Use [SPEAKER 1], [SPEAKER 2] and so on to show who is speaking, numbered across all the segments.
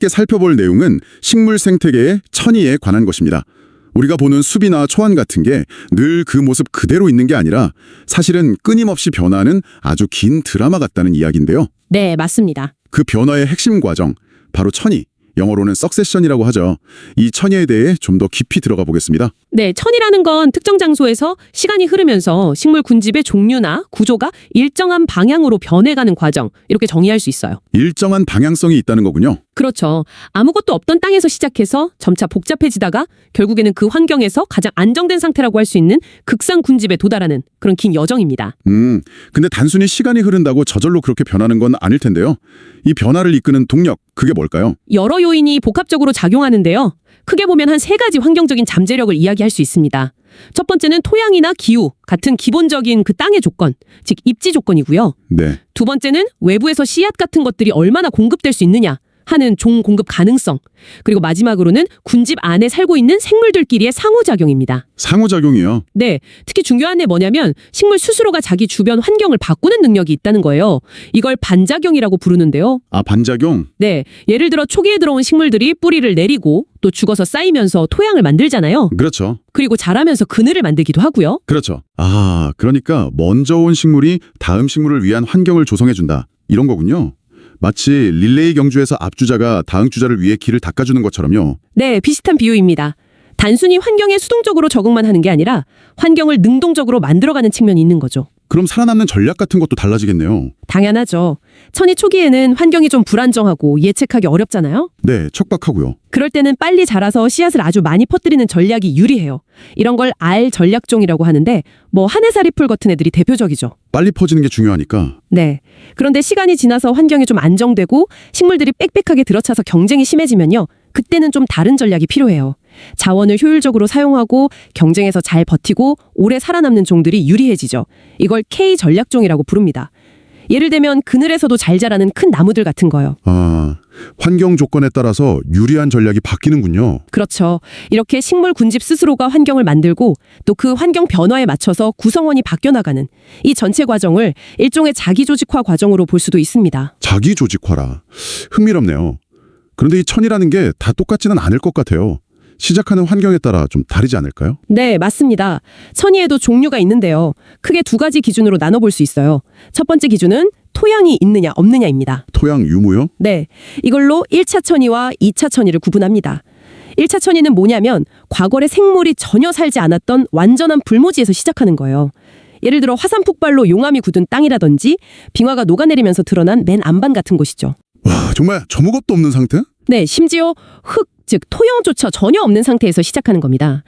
[SPEAKER 1] 함께 살펴볼 내용은 식물 생태계의 천위에 관한 것입니다. 우리가 보는 숲이나 초원 같은 게 늘 그 모습 그대로 있는 게 아니라 사실은 끊임없이 변화하는 아주 긴 드라마 같다는 이야기인데요.
[SPEAKER 2] 네, 맞습니다.
[SPEAKER 1] 그 변화의 핵심 과정, 바로 천위, 영어로는 석세션이라고 하죠. 이 천위에 대해 좀 더 깊이 들어가 보겠습니다.
[SPEAKER 2] 네, 천이라는 건 특정 장소에서 시간이 흐르면서 식물 군집의 종류나 구조가 일정한 방향으로 변해가는 과정, 이렇게 정의할 수 있어요.
[SPEAKER 1] 일정한 방향성이 있다는 거군요.
[SPEAKER 2] 그렇죠. 아무것도 없던 땅에서 시작해서 점차 복잡해지다가 결국에는 그 환경에서 가장 안정된 상태라고 할 수 있는 극상 군집에 도달하는 그런 긴 여정입니다.
[SPEAKER 1] 근데 단순히 시간이 흐른다고 저절로 그렇게 변하는 건 아닐 텐데요. 이 변화를 이끄는 동력, 그게 뭘까요?
[SPEAKER 2] 여러 요인이 복합적으로 작용하는데요. 크게 보면 한 3가지 환경적인 잠재력을 이야기할 수 있습니다. 첫 번째는 토양이나 기후 같은 기본적인 그 땅의 조건, 즉 입지 조건이고요.
[SPEAKER 1] 네.
[SPEAKER 2] 두 번째는 외부에서 씨앗 같은 것들이 얼마나 공급될 수 있느냐 하는 종 공급 가능성. 그리고 마지막으로는 군집 안에 살고 있는 생물들끼리의 상호작용입니다.
[SPEAKER 1] 상호작용이요.
[SPEAKER 2] 네, 특히 중요한 게 뭐냐면 식물 스스로가 자기 주변 환경을 바꾸는 능력이 있다는 거예요. 이걸 반작용이라고 부르는데요.
[SPEAKER 1] 아, 반작용?
[SPEAKER 2] 네, 예를 들어 초기에 들어온 식물들이 뿌리를 내리고 또 죽어서 쌓이면서 토양을 만들잖아요.
[SPEAKER 1] 그렇죠.
[SPEAKER 2] 그리고 자라면서 그늘을 만들기도 하고요.
[SPEAKER 1] 그렇죠. 아, 그러니까 먼저 온 식물이 다음 식물을 위한 환경을 조성해준다. 이런 거군요. 마치 릴레이 경주에서 앞주자가 다음 주자를 위해 길을 닦아주는 것처럼요.
[SPEAKER 2] 네, 비슷한 비유입니다. 단순히 환경에 수동적으로 적응만 하는 게 아니라 환경을 능동적으로 만들어가는 측면이 있는 거죠.
[SPEAKER 1] 그럼 살아남는 전략 같은 것도 달라지겠네요.
[SPEAKER 2] 당연하죠. 천이 초기에는 환경이 좀 불안정하고 예측하기 어렵잖아요.
[SPEAKER 1] 네, 척박하고요.
[SPEAKER 2] 그럴 때는 빨리 자라서 씨앗을 아주 많이 퍼뜨리는 전략이 유리해요. 이런 걸 알 전략종이라고 하는데 한해살이풀 같은 애들이 대표적이죠.
[SPEAKER 1] 빨리 퍼지는 게 중요하니까.
[SPEAKER 2] 네. 그런데 시간이 지나서 환경이 좀 안정되고 식물들이 빽빽하게 들어차서 경쟁이 심해지면요. 그때는 좀 다른 전략이 필요해요. 자원을 효율적으로 사용하고 경쟁에서 잘 버티고 오래 살아남는 종들이 유리해지죠. 이걸 K 전략종이라고 부릅니다. 예를 들면 그늘에서도 잘 자라는 큰 나무들 같은 거요.
[SPEAKER 1] 아, 환경 조건에 따라서 유리한 전략이 바뀌는군요.
[SPEAKER 2] 그렇죠. 이렇게 식물 군집 스스로가 환경을 만들고 또 그 환경 변화에 맞춰서 구성원이 바뀌어 나가는 이 전체 과정을 일종의 자기조직화 과정으로 볼 수도 있습니다.
[SPEAKER 1] 자기조직화라. 흥미롭네요. 그런데 이 천이라는 게 다 똑같지는 않을 것 같아요. 시작하는 환경에 따라 좀 다르지 않을까요?
[SPEAKER 2] 네, 맞습니다. 천이에도 종류가 있는데요. 크게 2가지 기준으로 나눠볼 수 있어요. 첫 번째 기준은 토양이 있느냐 없느냐입니다.
[SPEAKER 1] 토양 유무요?
[SPEAKER 2] 네, 이걸로 1차 천이와 2차 천이를 구분합니다. 1차 천이는 뭐냐면 과거에 생물이 전혀 살지 않았던 완전한 불모지에서 시작하는 거예요. 예를 들어 화산 폭발로 용암이 굳은 땅이라든지 빙하가 녹아내리면서 드러난 맨 안반 같은 곳이죠.
[SPEAKER 1] 와, 정말 저무것도 없는 상태?
[SPEAKER 2] 네, 심지어 흙, 즉 토양조차 전혀 없는 상태에서 시작하는 겁니다.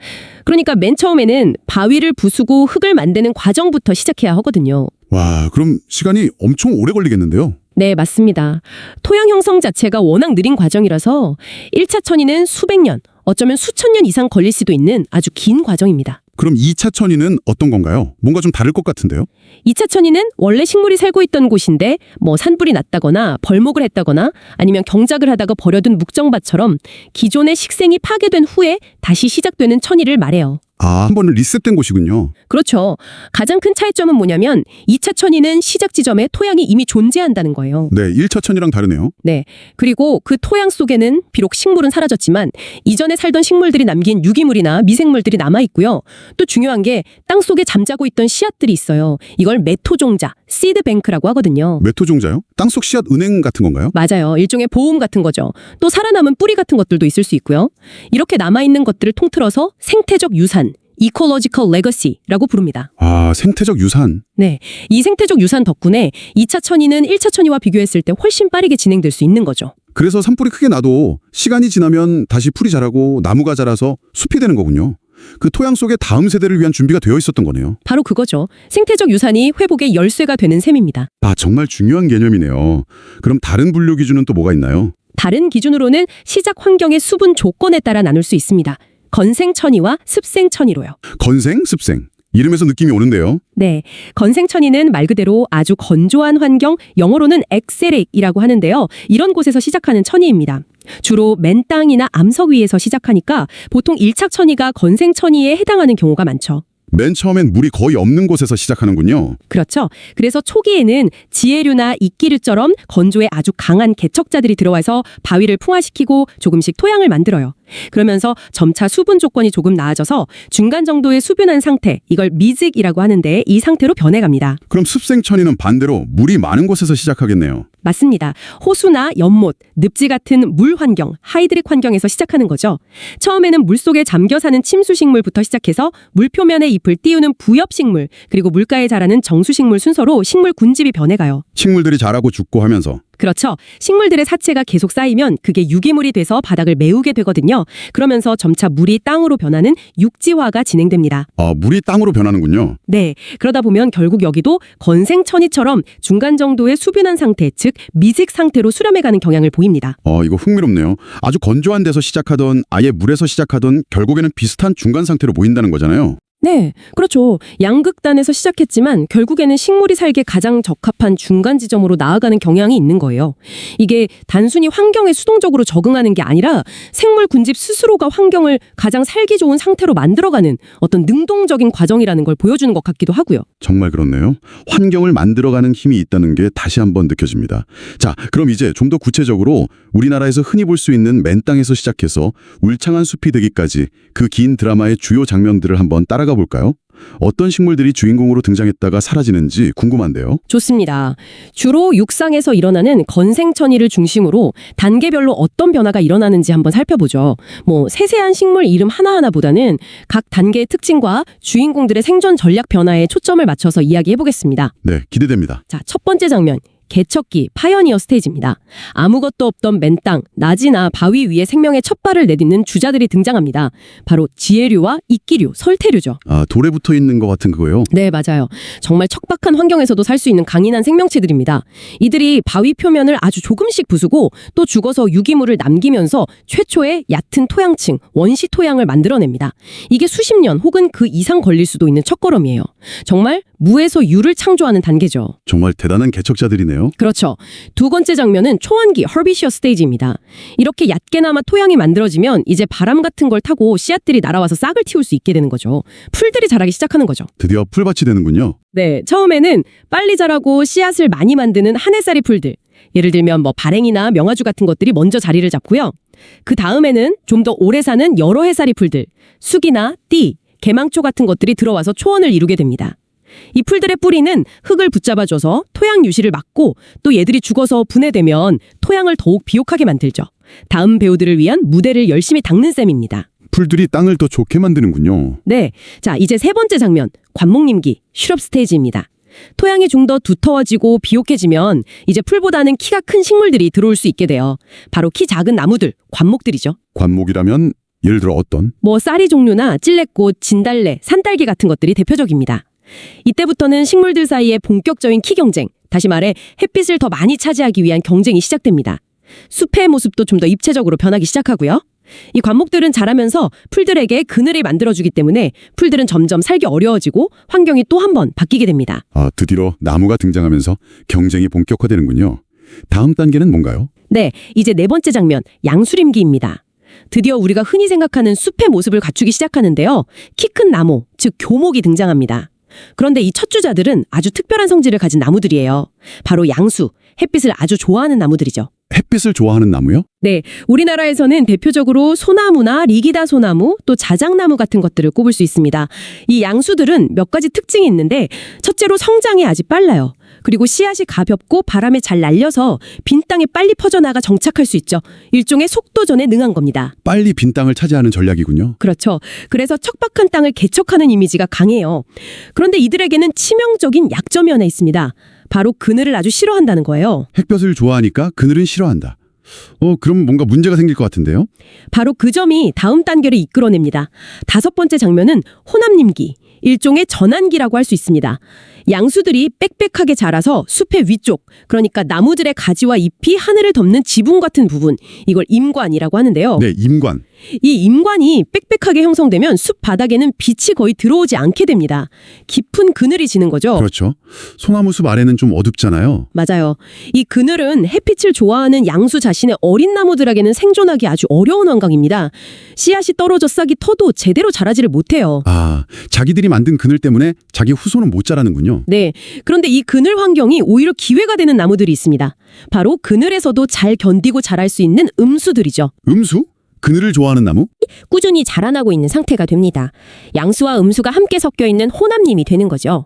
[SPEAKER 2] 그러니까 맨 처음에는 바위를 부수고 흙을 만드는 과정부터 시작해야 하거든요.
[SPEAKER 1] 와, 그럼 시간이 엄청 오래 걸리겠는데요?
[SPEAKER 2] 네, 맞습니다. 토양 형성 자체가 워낙 느린 과정이라서 1차 천이는 수백 년, 어쩌면 수천 년 이상 걸릴 수도 있는 아주 긴 과정입니다.
[SPEAKER 1] 그럼 2차 천이는 어떤 건가요? 뭔가 좀 다를 것 같은데요?
[SPEAKER 2] 2차 천이는 원래 식물이 살고 있던 곳인데 산불이 났다거나 벌목을 했다거나 아니면 경작을 하다가 버려둔 묵정밭처럼 기존의 식생이 파괴된 후에 다시 시작되는 천이를 말해요.
[SPEAKER 1] 아, 한 번은 리셋된 곳이군요.
[SPEAKER 2] 그렇죠. 가장 큰 차이점은 뭐냐면 2차 천이는 시작 지점에 토양이 이미 존재한다는 거예요.
[SPEAKER 1] 네, 1차 천이랑 다르네요.
[SPEAKER 2] 네. 그리고 그 토양 속에는 비록 식물은 사라졌지만 이전에 살던 식물들이 남긴 유기물이나 미생물들이 남아있고요. 또 중요한 게 땅속에 잠자고 있던 씨앗들이 있어요. 이걸 메토종자, 시드뱅크라고 하거든요.
[SPEAKER 1] 메토종자요? 땅속 씨앗 은행 같은 건가요?
[SPEAKER 2] 맞아요. 일종의 보험 같은 거죠. 또 살아남은 뿌리 같은 것들도 있을 수 있고요. 이렇게 남아있는 것들을 통틀어서 생태적 유산, Ecological Legacy라고 부릅니다.
[SPEAKER 1] 아, 생태적 유산.
[SPEAKER 2] 네, 이 생태적 유산 덕분에 2차 천이는 1차 천이와 비교했을 때 훨씬 빠르게 진행될 수 있는 거죠.
[SPEAKER 1] 그래서 산불이 크게 나도 시간이 지나면 다시 풀이 자라고 나무가 자라서 숲이 되는 거군요. 그 토양 속에 다음 세대를 위한 준비가 되어 있었던 거네요.
[SPEAKER 2] 바로 그거죠. 생태적 유산이 회복의 열쇠가 되는 셈입니다.
[SPEAKER 1] 아, 정말 중요한 개념이네요. 그럼 다른 분류 기준은 또 뭐가 있나요?
[SPEAKER 2] 다른 기준으로는 시작 환경의 수분 조건에 따라 나눌 수 있습니다. 건생천이와 습생천이로요.
[SPEAKER 1] 건생, 습생. 이름에서 느낌이 오는데요.
[SPEAKER 2] 네, 건생천이는 말 그대로 아주 건조한 환경, 영어로는 엑세렉이라고 하는데요. 이런 곳에서 시작하는 천이입니다. 주로 맨 땅이나 암석 위에서 시작하니까 보통 1차 천이가 건생천이에 해당하는 경우가 많죠.
[SPEAKER 1] 맨 처음엔 물이 거의 없는 곳에서 시작하는군요.
[SPEAKER 2] 그렇죠. 그래서 초기에는 지해류나 이끼류처럼 건조에 아주 강한 개척자들이 들어와서 바위를 풍화시키고 조금씩 토양을 만들어요. 그러면서 점차 수분 조건이 조금 나아져서 중간 정도의 수분한 상태, 이걸 미직이라고 하는데 이 상태로 변해갑니다.
[SPEAKER 1] 그럼 습생천이는 반대로 물이 많은 곳에서 시작하겠네요.
[SPEAKER 2] 맞습니다. 호수나 연못, 늪지 같은 물 환경, 하이드릭 환경에서 시작하는 거죠. 처음에는 물속에 잠겨 사는 침수식물부터 시작해서 물 표면에 잎을 띄우는 부엽식물, 그리고 물가에 자라는 정수식물 순서로 식물 군집이 변해가요.
[SPEAKER 1] 식물들이 자라고 죽고 하면서
[SPEAKER 2] 그렇죠. 식물들의 사체가 계속 쌓이면 그게 유기물이 돼서 바닥을 메우게 되거든요. 그러면서 점차 물이 땅으로 변하는 육지화가 진행됩니다.
[SPEAKER 1] 물이 땅으로 변하는군요.
[SPEAKER 2] 네. 그러다 보면 결국 여기도 건생천이처럼 중간 정도의 수변한 상태, 즉 미직 상태로 수렴해가는 경향을 보입니다.
[SPEAKER 1] 이거 흥미롭네요. 아주 건조한 데서 시작하던 아예 물에서 시작하던 결국에는 비슷한 중간 상태로 모인다는 거잖아요.
[SPEAKER 2] 네, 그렇죠. 양극단에서 시작했지만 결국에는 식물이 살기에 가장 적합한 중간 지점으로 나아가는 경향이 있는 거예요. 이게 단순히 환경에 수동적으로 적응하는 게 아니라 생물 군집 스스로가 환경을 가장 살기 좋은 상태로 만들어가는 어떤 능동적인 과정이라는 걸 보여주는 것 같기도 하고요.
[SPEAKER 1] 정말 그렇네요. 환경을 만들어가는 힘이 있다는 게 다시 한번 느껴집니다. 자, 그럼 이제 좀 더 구체적으로 우리나라에서 흔히 볼 수 있는 맨 땅에서 시작해서 울창한 숲이 되기까지 그 긴 드라마의 주요 장면들을 한번 따라가 볼까요? 어떤 식물들이 주인공으로 등장했다가 사라지는지 궁금한데요.
[SPEAKER 2] 좋습니다. 주로 육상에서 일어나는 건생천이를 중심으로 단계별로 어떤 변화가 일어나는지 한번 살펴보죠. 세세한 식물 이름 하나하나보다는 각 단계의 특징과 주인공들의 생존 전략 변화에 초점을 맞춰서 이야기해보겠습니다.
[SPEAKER 1] 네, 기대됩니다.
[SPEAKER 2] 자, 첫 번째 장면. 개척기, 파이어니어 스테이지입니다. 아무것도 없던 맨 땅, 낮이나 바위 위에 생명의 첫 발을 내딛는 주자들이 등장합니다. 바로 지해류와 이끼류, 설태류죠.
[SPEAKER 1] 돌에 붙어 있는 것 같은 그거요?
[SPEAKER 2] 네, 맞아요. 정말 척박한 환경에서도 살 수 있는 강인한 생명체들입니다. 이들이 바위 표면을 아주 조금씩 부수고 또 죽어서 유기물을 남기면서 최초의 얕은 토양층, 원시 토양을 만들어냅니다. 이게 수십 년 혹은 그 이상 걸릴 수도 있는 첫걸음이에요. 정말 무에서 유를 창조하는 단계죠.
[SPEAKER 1] 정말 대단한 개척자들이네요.
[SPEAKER 2] 그렇죠. 두 번째 장면은 초안기, 허비시어 스테이지입니다. 이렇게 얕게나마 토양이 만들어지면 이제 바람 같은 걸 타고 씨앗들이 날아와서 싹을 틔울 수 있게 되는 거죠. 풀들이 자라기 시작하는 거죠.
[SPEAKER 1] 드디어 풀밭이 되는군요.
[SPEAKER 2] 네, 처음에는 빨리 자라고 씨앗을 많이 만드는 한해살이 풀들. 예를 들면 발행이나 명아주 같은 것들이 먼저 자리를 잡고요. 그 다음에는 좀 더 오래 사는 여러 해살이 풀들, 쑥이나 띠, 개망초 같은 것들이 들어와서 초원을 이루게 됩니다. 이 풀들의 뿌리는 흙을 붙잡아줘서 토양 유실을 막고 또 얘들이 죽어서 분해되면 토양을 더욱 비옥하게 만들죠. 다음 배우들을 위한 무대를 열심히 닦는 셈입니다.
[SPEAKER 1] 풀들이 땅을 더 좋게 만드는군요.
[SPEAKER 2] 네, 자 이제 세 번째 장면, 관목림기, 슈럽 스테이지입니다. 토양이 좀 더 두터워지고 비옥해지면 이제 풀보다는 키가 큰 식물들이 들어올 수 있게 돼요. 바로 키 작은 나무들, 관목들이죠.
[SPEAKER 1] 관목이라면 예를 들어 어떤?
[SPEAKER 2] 쌀이 종류나 찔레꽃, 진달래, 산딸기 같은 것들이 대표적입니다. 이때부터는 식물들 사이에 본격적인 키 경쟁, 다시 말해 햇빛을 더 많이 차지하기 위한 경쟁이 시작됩니다. 숲의 모습도 좀 더 입체적으로 변하기 시작하고요. 이 관목들은 자라면서 풀들에게 그늘을 만들어주기 때문에 풀들은 점점 살기 어려워지고 환경이 또 한 번 바뀌게 됩니다.
[SPEAKER 1] 드디어 나무가 등장하면서 경쟁이 본격화되는군요. 다음 단계는 뭔가요?
[SPEAKER 2] 네, 이제 네 번째 장면, 양수림기입니다. 드디어 우리가 흔히 생각하는 숲의 모습을 갖추기 시작하는데요. 키 큰 나무, 즉 교목이 등장합니다. 그런데 이 첫 주자들은 아주 특별한 성질을 가진 나무들이에요. 바로 양수, 햇빛을 아주 좋아하는 나무들이죠.
[SPEAKER 1] 햇빛을 좋아하는 나무요?
[SPEAKER 2] 네, 우리나라에서는 대표적으로 소나무나 리기다 소나무, 또 자작나무 같은 것들을 꼽을 수 있습니다. 이 양수들은 몇 가지 특징이 있는데 첫째로 성장이 아주 빨라요. 그리고 씨앗이 가볍고 바람에 잘 날려서 빈 땅에 빨리 퍼져나가 정착할 수 있죠. 일종의 속도전에 능한 겁니다.
[SPEAKER 1] 빨리 빈 땅을 차지하는 전략이군요.
[SPEAKER 2] 그렇죠. 그래서 척박한 땅을 개척하는 이미지가 강해요. 그런데 이들에게는 치명적인 약점이 하나 있습니다. 바로 그늘을 아주 싫어한다는 거예요.
[SPEAKER 1] 햇볕을 좋아하니까 그늘은 싫어한다. 그럼 뭔가 문제가 생길 것 같은데요?
[SPEAKER 2] 바로 그 점이 다음 단계를 이끌어냅니다. 다섯 번째 장면은 호남림기, 일종의 전환기라고 할 수 있습니다. 양수들이 빽빽하게 자라서 숲의 위쪽, 그러니까 나무들의 가지와 잎이 하늘을 덮는 지붕 같은 부분, 이걸 임관이라고 하는데요.
[SPEAKER 1] 네, 임관.
[SPEAKER 2] 이 임관이 빽빽하게 형성되면 숲 바닥에는 빛이 거의 들어오지 않게 됩니다. 깊은 그늘이 지는 거죠.
[SPEAKER 1] 그렇죠. 소나무 숲 아래는 좀 어둡잖아요.
[SPEAKER 2] 맞아요. 이 그늘은 햇빛을 좋아하는 양수 자신의 어린 나무들에게는 생존하기 아주 어려운 환경입니다. 씨앗이 떨어져 싹이 터도 제대로 자라지를 못해요.
[SPEAKER 1] 아, 자기들이 만든 그늘 때문에 자기 후손은 못 자라는군요.
[SPEAKER 2] 네. 그런데 이 그늘 환경이 오히려 기회가 되는 나무들이 있습니다. 바로 그늘에서도 잘 견디고 자랄 수 있는 음수들이죠.
[SPEAKER 1] 음수? 그늘을 좋아하는 나무?
[SPEAKER 3] 꾸준히 자라나고 있는 상태가 됩니다. 양수와 음수가 함께 섞여 있는 호남림이 되는 거죠.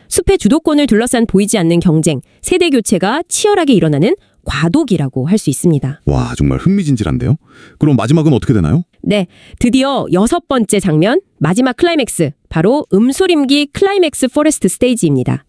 [SPEAKER 3] 숲의 주도권을 둘러싼 보이지 않는 경쟁, 세대 교체가 치열하게 일어나는 과도기라고 할 수 있습니다.
[SPEAKER 4] 와, 정말 흥미진진한데요? 그럼 마지막은 어떻게 되나요?
[SPEAKER 3] 네, 드디어 6번째 장면, 마지막 클라이맥스, 바로 음소림기 클라이맥스 포레스트 스테이지입니다.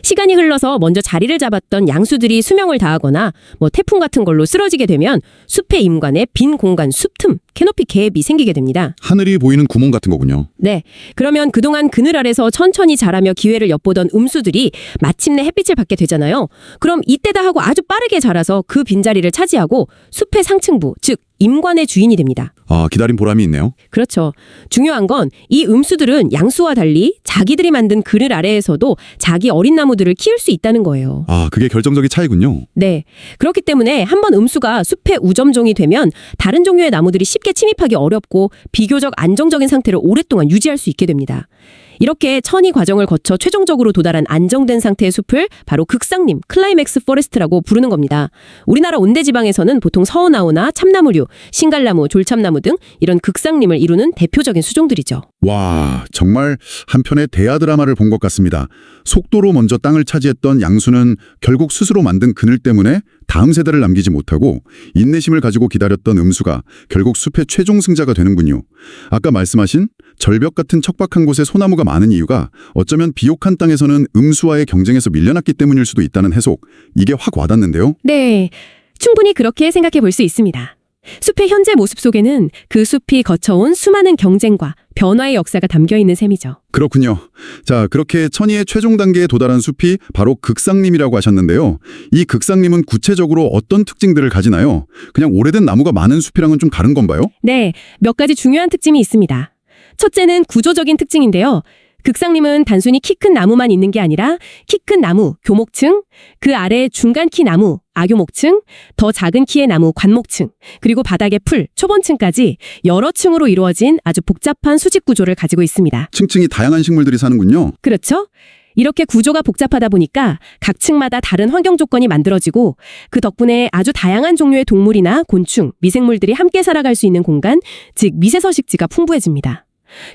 [SPEAKER 3] 시간이 흘러서 먼저 자리를 잡았던 양수들이 수명을 다하거나 태풍 같은 걸로 쓰러지게 되면 숲의 임관에 빈 공간, 숲틈, 캐노피 갭이 생기게 됩니다.
[SPEAKER 4] 하늘이 보이는 구멍 같은 거군요.
[SPEAKER 3] 네, 그러면 그동안 그늘 아래서 천천히 자라며 기회를 엿보던 음수들이 마침내 햇빛을 받게 되잖아요. 그럼 이때다 하고 아주 빠르게 자라서 그 빈자리를 차지하고 숲의 상층부, 즉 임관의 주인이 됩니다.
[SPEAKER 4] 아, 기다린 보람이 있네요.
[SPEAKER 3] 그렇죠. 중요한 건 이 음수들은 양수와 달리 자기들이 만든 그늘 아래에서도 자기 어린 나무들을 키울 수 있다는 거예요.
[SPEAKER 4] 아, 그게 결정적인 차이군요.
[SPEAKER 3] 네. 그렇기 때문에 한번 음수가 숲의 우점종이 되면 다른 종류의 나무들이 쉽게 침입하기 어렵고 비교적 안정적인 상태를 오랫동안 유지할 수 있게 됩니다. 이렇게 천이 과정을 거쳐 최종적으로 도달한 안정된 상태의 숲을 바로 극상림, 클라이맥스 포레스트라고 부르는 겁니다. 우리나라 온대지방에서는 보통 서어나무나 참나무류, 신갈나무, 졸참나무 등 이런 극상림을 이루는 대표적인 수종들이죠.
[SPEAKER 1] 와, 정말 한편의 대하 드라마를 본 것 같습니다. 속도로 먼저 땅을 차지했던 양수는 결국 스스로 만든 그늘 때문에 다음 세대를 남기지 못하고 인내심을 가지고 기다렸던 음수가 결국 숲의 최종 승자가 되는군요. 아까 말씀하신 절벽 같은 척박한 곳에 소나무가 많은 이유가 어쩌면 비옥한 땅에서는 음수와의 경쟁에서 밀려났기 때문일 수도 있다는 해석, 이게 확 와닿는데요.
[SPEAKER 2] 네, 충분히 그렇게 생각해 볼 수 있습니다. 숲의 현재 모습 속에는 그 숲이 거쳐온 수많은 경쟁과 변화의 역사가 담겨 있는 셈이죠.
[SPEAKER 1] 그렇군요. 자, 그렇게 천이의 최종 단계에 도달한 숲이 바로 극상림이라고 하셨는데요. 이 극상림은 구체적으로 어떤 특징들을 가지나요? 그냥 오래된 나무가 많은 숲이랑은 좀 다른 건가요?
[SPEAKER 2] 네, 몇 가지 중요한 특징이 있습니다. 첫째는 구조적인 특징인데요. 극상림은 단순히 키 큰 나무만 있는 게 아니라 키 큰 나무, 교목층, 그 아래 중간 키 나무, 아교목층, 더 작은 키의 나무, 관목층, 그리고 바닥의 풀, 초본층까지 여러 층으로 이루어진 아주 복잡한 수직 구조를 가지고 있습니다.
[SPEAKER 1] 층층이 다양한 식물들이 사는군요.
[SPEAKER 2] 그렇죠? 이렇게 구조가 복잡하다 보니까 각 층마다 다른 환경 조건이 만들어지고 그 덕분에 아주 다양한 종류의 동물이나 곤충, 미생물들이 함께 살아갈 수 있는 공간, 즉 미세서식지가 풍부해집니다.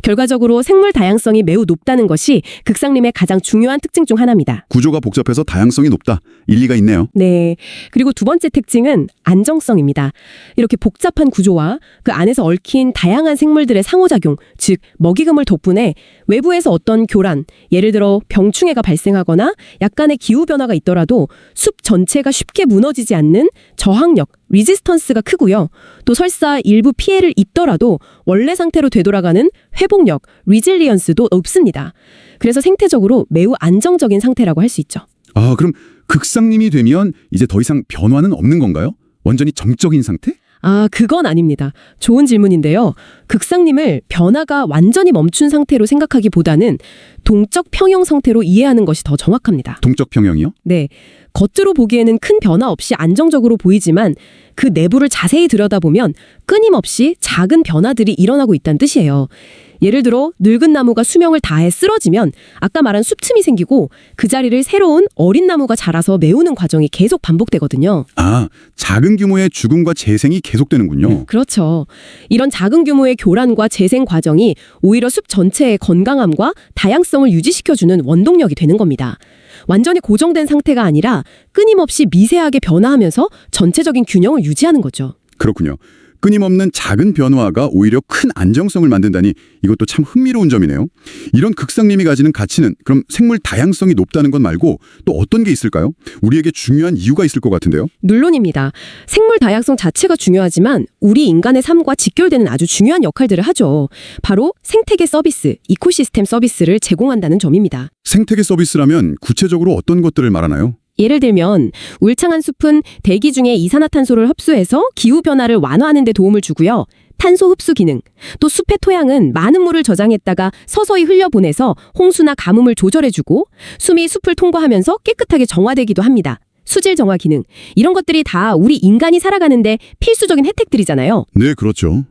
[SPEAKER 2] 결과적으로 생물 다양성이 매우 높다는 것이 극상림의 가장 중요한 특징 중 하나입니다.
[SPEAKER 1] 구조가 복잡해서 다양성이 높다. 일리가 있네요.
[SPEAKER 2] 네. 그리고 두 번째 특징은 안정성입니다. 이렇게 복잡한 구조와 그 안에서 얽힌 다양한 생물들의 상호작용, 즉 먹이금을 덕분에 외부에서 어떤 교란, 예를 들어 병충해가 발생하거나 약간의 기후변화가 있더라도 숲 전체가 쉽게 무너지지 않는 저항력, 리지스턴스가 크고요. 또 설사 일부 피해를 입더라도 원래 상태로 되돌아가는 회복력, 리질리언스도 높습니다. 그래서 생태적으로 매우 안정적인 상태라고 할 수 있죠.
[SPEAKER 1] 아, 그럼 극상림이 되면 이제 더 이상 변화는 없는 건가요? 완전히 정적인 상태?
[SPEAKER 2] 아, 그건 아닙니다. 좋은 질문인데요. 극상림을 변화가 완전히 멈춘 상태로 생각하기보다는 동적 평형 상태로 이해하는 것이 더 정확합니다.
[SPEAKER 1] 동적 평형이요?
[SPEAKER 2] 네. 겉으로 보기에는 큰 변화 없이 안정적으로 보이지만 그 내부를 자세히 들여다보면 끊임없이 작은 변화들이 일어나고 있다는 뜻이에요. 예를 들어 늙은 나무가 수명을 다해 쓰러지면 아까 말한 숲틈이 생기고 그 자리를 새로운 어린 나무가 자라서 메우는 과정이 계속 반복되거든요.
[SPEAKER 1] 아, 작은 규모의 죽음과 재생이 계속되는군요.
[SPEAKER 2] 그렇죠. 이런 작은 규모의 교란과 재생 과정이 오히려 숲 전체의 건강함과 다양성을 유지시켜주는 원동력이 되는 겁니다. 완전히 고정된 상태가 아니라 끊임없이 미세하게 변화하면서 전체적인 균형을 유지하는 거죠.
[SPEAKER 1] 그렇군요. 끊임없는 작은 변화가 오히려 큰 안정성을 만든다니 이것도 참 흥미로운 점이네요. 이런 극상림이 가지는 가치는 그럼 생물 다양성이 높다는 것 말고 또 어떤 게 있을까요? 우리에게 중요한 이유가 있을 것 같은데요.
[SPEAKER 2] 물론입니다. 생물 다양성 자체가 중요하지만 우리 인간의 삶과 직결되는 아주 중요한 역할들을 하죠. 바로 생태계 서비스, 이코시스템 서비스를 제공한다는 점입니다.
[SPEAKER 1] 생태계 서비스라면 구체적으로 어떤 것들을 말하나요?
[SPEAKER 3] 예를 들면 울창한 숲은 대기 중에 이산화탄소를 흡수해서 기후변화를 완화하는 데 도움을 주고요. 탄소 흡수 기능, 또 숲의 토양은 많은 물을 저장했다가 서서히 흘려보내서 홍수나 가뭄을 조절해주고 숨이 숲을 통과하면서 깨끗하게 정화되기도 합니다. 수질 정화 기능, 이런 것들이 다 우리 인간이 살아가는데 필수적인 혜택들이잖아요.
[SPEAKER 1] 네, 그렇죠.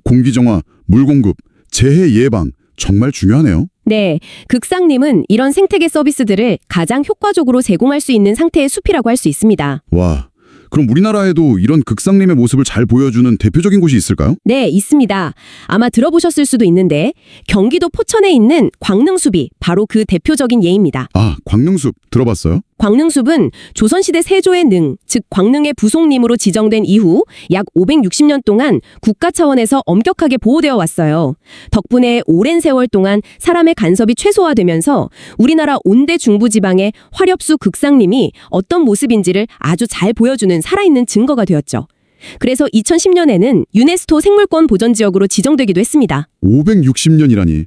[SPEAKER 1] 공기 정화, 물 공급, 재해 예방 정말 중요하네요.
[SPEAKER 3] 네, 극상림은 이런 생태계 서비스들을 가장 효과적으로 제공할 수 있는 상태의 숲이라고 할 수 있습니다.
[SPEAKER 1] 와, 그럼 우리나라에도 이런 극상림의 모습을 잘 보여주는 대표적인 곳이 있을까요?
[SPEAKER 3] 네, 있습니다. 아마 들어보셨을 수도 있는데 경기도 포천에 있는 광릉숲이 바로 그 대표적인 예입니다.
[SPEAKER 1] 아, 광릉숲 들어봤어요?
[SPEAKER 3] 광릉숲은 조선시대 세조의 능, 즉 광릉의 부속림으로 지정된 이후 약 560년 동안 국가 차원에서 엄격하게 보호되어 왔어요. 덕분에 오랜 세월 동안 사람의 간섭이 최소화되면서 우리나라 온대 중부지방의 화렵수 극상림이 어떤 모습인지를 아주 잘 보여주는 살아있는 증거가 되었죠. 그래서 2010년에는 유네스코 생물권 보전지역으로 지정되기도 했습니다.
[SPEAKER 1] 560년이라니.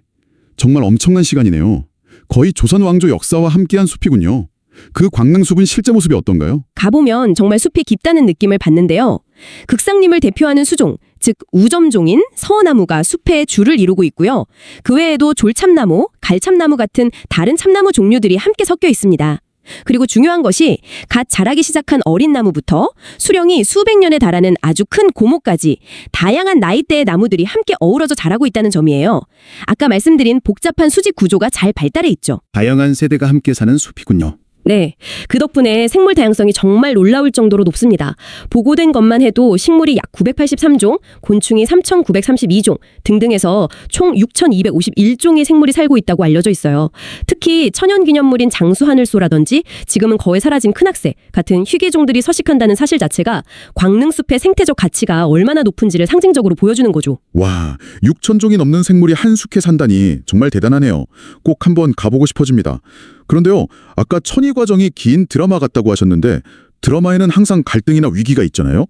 [SPEAKER 1] 정말 엄청난 시간이네요. 거의 조선 왕조 역사와 함께한 숲이군요. 그 광릉숲은 실제 모습이 어떤가요?
[SPEAKER 3] 가보면 정말 숲이 깊다는 느낌을 받는데요. 극상림을 대표하는 수종, 즉 우점종인 서나무가 숲의 줄을 이루고 있고요. 그 외에도 졸참나무, 갈참나무 같은 다른 참나무 종류들이 함께 섞여 있습니다. 그리고 중요한 것이 갓 자라기 시작한 어린 나무부터 수령이 수백 년에 달하는 아주 큰 고목까지 다양한 나이대의 나무들이 함께 어우러져 자라고 있다는 점이에요. 아까 말씀드린 복잡한 수직 구조가 잘 발달해 있죠.
[SPEAKER 1] 다양한 세대가 함께 사는 숲이군요.
[SPEAKER 3] 네, 그 덕분에 생물 다양성이 정말 놀라울 정도로 높습니다. 보고된 것만 해도 식물이 약 983종, 곤충이 3,932종 등등해서 총 6,251종의 생물이 살고 있다고 알려져 있어요. 특히 천연기념물인 장수하늘소라든지 지금은 거의 사라진 큰악새 같은 희귀종들이 서식한다는 사실 자체가 광릉숲의 생태적 가치가 얼마나 높은지를 상징적으로 보여주는 거죠.
[SPEAKER 1] 와, 6,000종이 넘는 생물이 한 숲에 산다니 정말 대단하네요. 꼭 한번 가보고 싶어집니다. 그런데요, 아까 천이 과정이 긴 드라마 같다고 하셨는데 드라마에는 항상 갈등이나 위기가 있잖아요.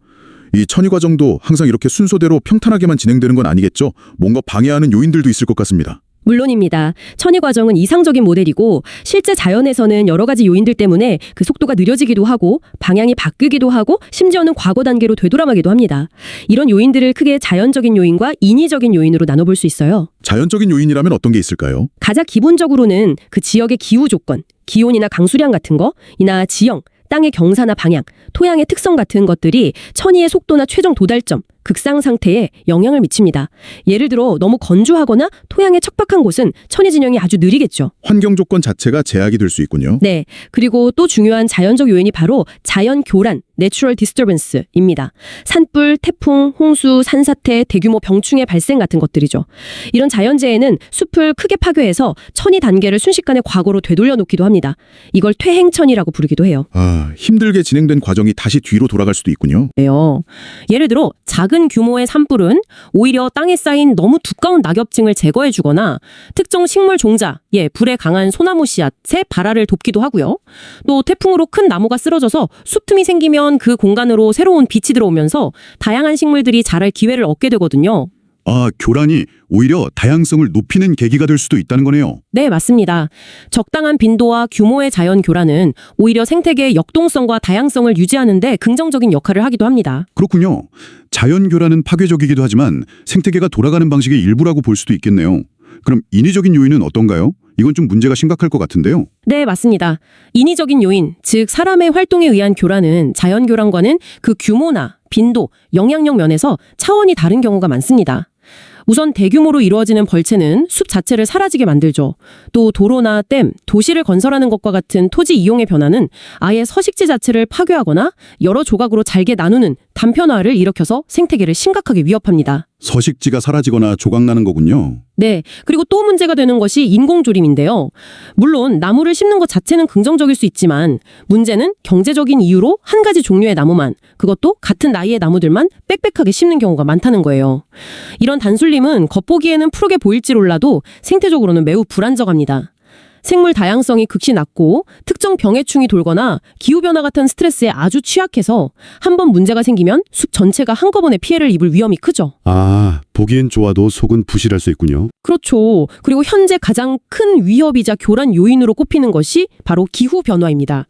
[SPEAKER 1] 이 천이 과정도 항상 이렇게 순서대로 평탄하게만 진행되는 건 아니겠죠? 뭔가 방해하는 요인들도 있을 것 같습니다.
[SPEAKER 3] 물론입니다. 천이 과정은 이상적인 모델이고 실제 자연에서는 여러 가지 요인들 때문에 그 속도가 느려지기도 하고 방향이 바뀌기도 하고 심지어는 과거 단계로 되돌아가기도 합니다. 이런 요인들을 크게 자연적인 요인과 인위적인 요인으로 나눠볼 수 있어요.
[SPEAKER 1] 자연적인 요인이라면 어떤 게 있을까요?
[SPEAKER 3] 가장 기본적으로는 그 지역의 기후 조건, 기온이나 강수량 같은 거, 이나 지형, 땅의 경사나 방향, 토양의 특성 같은 것들이 천이의 속도나 최종 도달점, 극상 상태에 영향을 미칩니다. 예를 들어 너무 건조하거나 토양에 척박한 곳은 천이 진영이 아주 느리겠죠.
[SPEAKER 1] 환경 조건 자체가 제약이 될 수 있군요.
[SPEAKER 3] 네, 그리고 또 중요한 자연적 요인이 바로 자연 교란, Natural Disturbance입니다. 산불, 태풍, 홍수, 산사태, 대규모 병충해 발생 같은 것들이죠. 이런 자연재해는 숲을 크게 파괴해서 천이 단계를 순식간에 과거로 되돌려 놓기도 합니다. 이걸 퇴행천이라고 부르기도 해요.
[SPEAKER 1] 아, 힘들게 진행된 과정이 다시 뒤로 돌아갈 수도 있군요.
[SPEAKER 3] 네요. 예를 들어 작은 규모의 산불은 오히려 땅에 쌓인 너무 두꺼운 낙엽층을 제거해주거나 특정 식물 종자, 불에 강한 소나무 씨앗의 발화를 돕기도 하고요. 또 태풍으로 큰 나무가 쓰러져서 숲틈이 생기면 그 공간으로 새로운 빛이 들어오면서 다양한 식물들이 자랄 기회를 얻게 되거든요.
[SPEAKER 1] 아, 교란이 오히려 다양성을 높이는 계기가 될 수도 있다는 거네요.
[SPEAKER 3] 네, 맞습니다. 적당한 빈도와 규모의 자연 교란은 오히려 생태계의 역동성과 다양성을 유지하는 데 긍정적인 역할을 하기도 합니다.
[SPEAKER 1] 그렇군요. 자연 교란은 파괴적이기도 하지만 생태계가 돌아가는 방식의 일부라고 볼 수도 있겠네요. 그럼 인위적인 요인은 어떤가요? 이건 좀 문제가 심각할 것 같은데요.
[SPEAKER 3] 네, 맞습니다. 인위적인 요인, 즉 사람의 활동에 의한 교란은 자연 교란과는 그 규모나 빈도, 영향력 면에서 차원이 다른 경우가 많습니다. 우선 대규모로 이루어지는 벌채는 숲 자체를 사라지게 만들죠. 또 도로나 댐, 도시를 건설하는 것과 같은 토지 이용의 변화는 아예 서식지 자체를 파괴하거나 여러 조각으로 잘게 나누는 단편화를 일으켜서 생태계를 심각하게 위협합니다.
[SPEAKER 1] 서식지가 사라지거나 조각나는 거군요.
[SPEAKER 3] 네, 그리고 또 문제가 되는 것이 인공조림인데요. 물론 나무를 심는 것 자체는 긍정적일 수 있지만 문제는 경제적인 이유로 한 가지 종류의 나무만, 그것도 같은 나이의 나무들만 빽빽하게 심는 경우가 많다는 거예요. 이런 단술림은 겉보기에는 푸르게 보일지 몰라도 생태적으로는 매우 불안정합니다. 생물 다양성이 극히 낮고 특정 병해충이 돌거나 기후변화 같은 스트레스에 아주 취약해서 한번 문제가 생기면 숲 전체가 한꺼번에 피해를 입을 위험이 크죠.
[SPEAKER 5] 아, 보기엔 좋아도 속은 부실할 수 있군요.
[SPEAKER 3] 그렇죠. 그리고 현재 가장 큰 위협이자 교란 요인으로 꼽히는 것이 바로 기후변화입니다.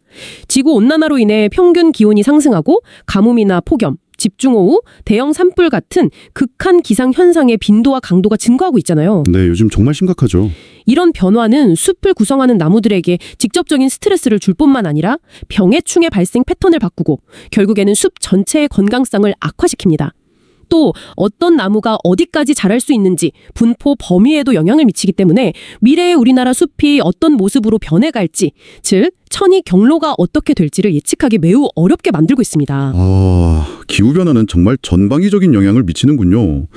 [SPEAKER 3] 지구온난화로 인해 평균 기온이 상승하고 가뭄이나 폭염, 집중호우, 대형 산불 같은 극한 기상 현상의 빈도와 강도가 증가하고 있잖아요.
[SPEAKER 5] 네, 요즘 정말 심각하죠.
[SPEAKER 3] 이런 변화는 숲을 구성하는 나무들에게 직접적인 스트레스를 줄 뿐만 아니라 병해충의 발생 패턴을 바꾸고 결국에는 숲 전체의 건강성을 악화시킵니다. 또 어떤 나무가 어디까지 자랄 수 있는지 분포 범위에도 영향을 미치기 때문에 미래의 우리나라 숲이 어떤 모습으로 변해갈지, 즉 천이 경로가 어떻게 될지를 예측하기 매우 어렵게 만들고 있습니다.
[SPEAKER 5] 기후변화는 정말 전방위적인 영향을 미치는군요.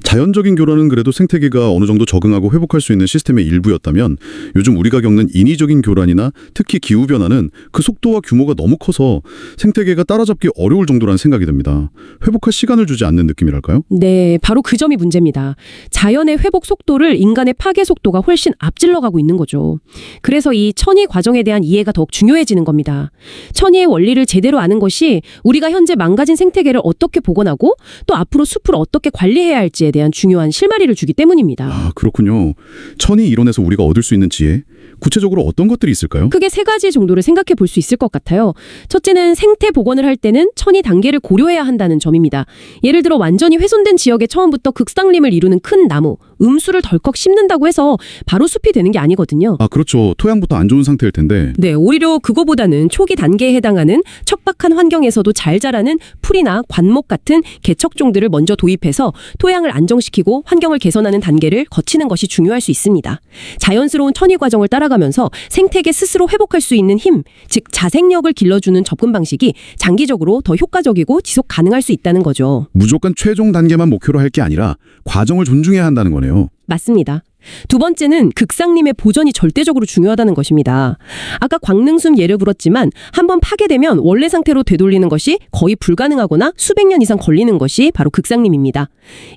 [SPEAKER 5] 자연적인 교란은 그래도 생태계가 어느 정도 적응하고 회복할 수 있는 시스템의 일부였다면 요즘 우리가 겪는 인위적인 교란이나 특히 기후변화는 그 속도와 규모가 너무 커서 생태계가 따라잡기 어려울 정도라는 생각이 듭니다. 회복할 시간을 주지 않는 느낌이랄까요?
[SPEAKER 3] 네, 바로 그 점이 문제입니다. 자연의 회복 속도를 인간의 파괴 속도가 훨씬 앞질러가고 있는 거죠. 그래서 이 천이 과정에 대한 이해가 더욱 중요해지는 겁니다. 천이의 원리를 제대로 아는 것이 우리가 현재 망가진 생태계를 어떻게 복원하고 또 앞으로 숲을 어떻게 관리해야 할지에 대한 중요한 실마리를 주기 때문입니다.
[SPEAKER 5] 아, 그렇군요. 천이 이론에서 우리가 얻을 수 있는 지혜, 구체적으로 어떤 것들이 있을까요?
[SPEAKER 3] 크게 세 가지 정도를 생각해 볼 수 있을 것 같아요. 첫째는 생태 복원을 할 때는 천이 단계를 고려해야 한다는 점입니다. 예를 들어 완전히 훼손된 지역에 처음부터 극상림을 이루는 큰 나무, 음수를 덜컥 심는다고 해서 바로 숲이 되는 게 아니거든요.
[SPEAKER 5] 아, 그렇죠. 토양부터 안 좋은 상태일 텐데.
[SPEAKER 3] 네, 오히려 그거보다는 초기 단계에 해당하는 척박한 환경에서도 잘 자라는 풀이나 관목 같은 개척종들을 먼저 도입해서 토양을 안정시키고 환경을 개선하는 단계를 거치는 것이 중요할 수 있습니다. 자연스러운 천이 과정을 따라가면서 생태계 스스로 회복할 수 있는 힘, 즉 자생력을 길러주는 접근 방식이 장기적으로 더 효과적이고 지속 가능할 수 있다는 거죠.
[SPEAKER 5] 무조건 최종 단계만 목표로 할 게 아니라 과정을 존중해야 한다는 거네요.
[SPEAKER 3] 맞습니다. 두 번째는 극상림의 보존이 절대적으로 중요하다는 것입니다. 아까 광릉숲 예를 들었지만 한번 파괴되면 원래 상태로 되돌리는 것이 거의 불가능하거나 수백 년 이상 걸리는 것이 바로 극상림입니다.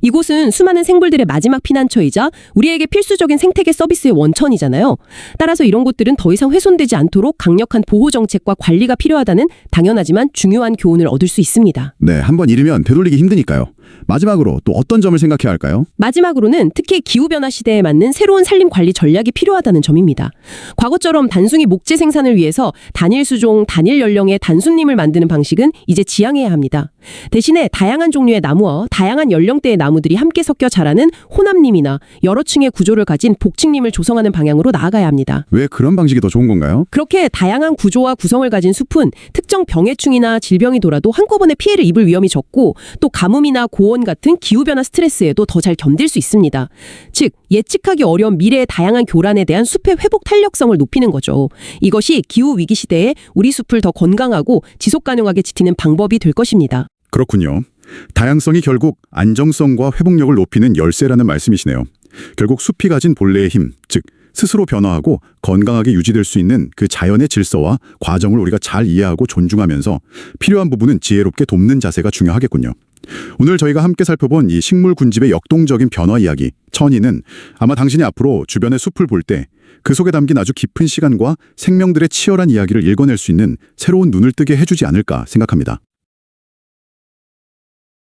[SPEAKER 3] 이곳은 수많은 생물들의 마지막 피난처이자 우리에게 필수적인 생태계 서비스의 원천이잖아요. 따라서 이런 곳들은 더 이상 훼손되지 않도록 강력한 보호 정책과 관리가 필요하다는 당연하지만 중요한 교훈을 얻을 수 있습니다.
[SPEAKER 1] 네, 한번 잃으면 되돌리기 힘드니까요. 마지막으로 또 어떤 점을 생각해야 할까요?
[SPEAKER 3] 마지막으로는 특히 기후변화 시대에 맞는 새로운 산림 관리 전략이 필요하다는 점입니다. 과거처럼 단순히 목재 생산을 위해서 단일 수종, 단일 연령의 단순림을 만드는 방식은 이제 지양해야 합니다. 대신에 다양한 종류의 나무와 다양한 연령대의 나무들이 함께 섞여 자라는 혼합림이나 여러 층의 구조를 가진 복층림을 조성하는 방향으로 나아가야 합니다.
[SPEAKER 1] 왜 그런 방식이 더 좋은 건가요?
[SPEAKER 3] 그렇게 다양한 구조와 구성을 가진 숲은 특정 병해충이나 질병이 돌아도 한꺼번에 피해를 입을 위험이 적고 또 가뭄이나 고온 같은 기후변화 스트레스에도 더 잘 견딜 수 있습니다. 즉 예측하기 어려운 미래의 다양한 교란에 대한 숲의 회복 탄력성을 높이는 거죠. 이것이 기후위기 시대에 우리 숲을 더 건강하고 지속 가능하게 지키는 방법이 될 것입니다.
[SPEAKER 1] 그렇군요. 다양성이 결국 안정성과 회복력을 높이는 열쇠라는 말씀이시네요. 결국 숲이 가진 본래의 힘, 즉 스스로 변화하고 건강하게 유지될 수 있는 그 자연의 질서와 과정을 우리가 잘 이해하고 존중하면서 필요한 부분은 지혜롭게 돕는 자세가 중요하겠군요. 오늘 저희가 함께 살펴본 이 식물 군집의 역동적인 변화 이야기, 천이는 아마 당신이 앞으로 주변의 숲을 볼 때 그 속에 담긴 아주 깊은 시간과 생명들의 치열한 이야기를 읽어낼 수 있는 새로운 눈을 뜨게 해주지 않을까 생각합니다.